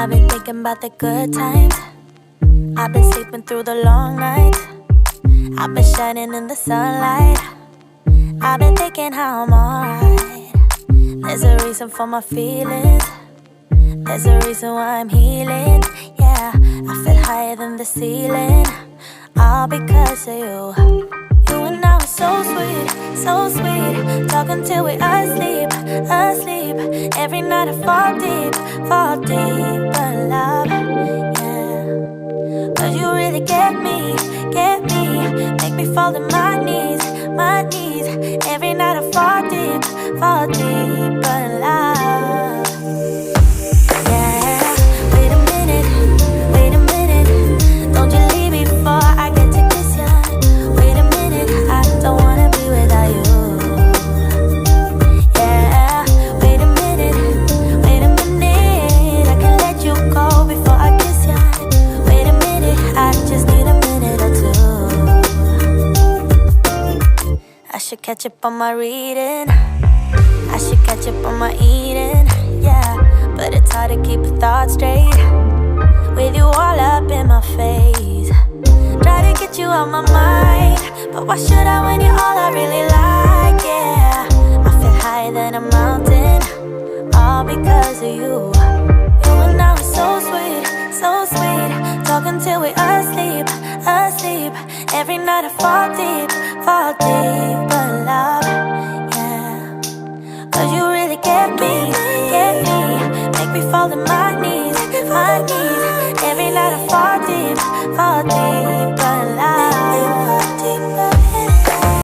I've been thinking about the good times. I've been sleeping through the long nights. I've been shining in the sunlight. I've been thinking how I'm alright. There's a reason for my feelings. There's a reason why I'm healing. Yeah, I feel higher than the ceiling. All because of you. You and I were so sweet, so sweet. Talking till we asleep, asleep. Every night I fall deep but love, yeah. Cause you really get me. Make me fall to my knees. Every night I fall deep but love, yeah. Wait a minute, don't you leave before I get to kiss ya. Wait a minute, I don't wanna be without you. Yeah, wait a minute, I can let you go before I kiss ya. Wait a minute, I just need a minute or two. I should catch up on my reading. I should catch up on my eating. Yeah, but it's hard to keep a thought straight with you all up in my face. Try to get you out my mind, but why should I when you're all I really like? Yeah, I feel higher than a mountain, all because of you. You and I were so sweet. Talking till we asleep. Every night I fall deep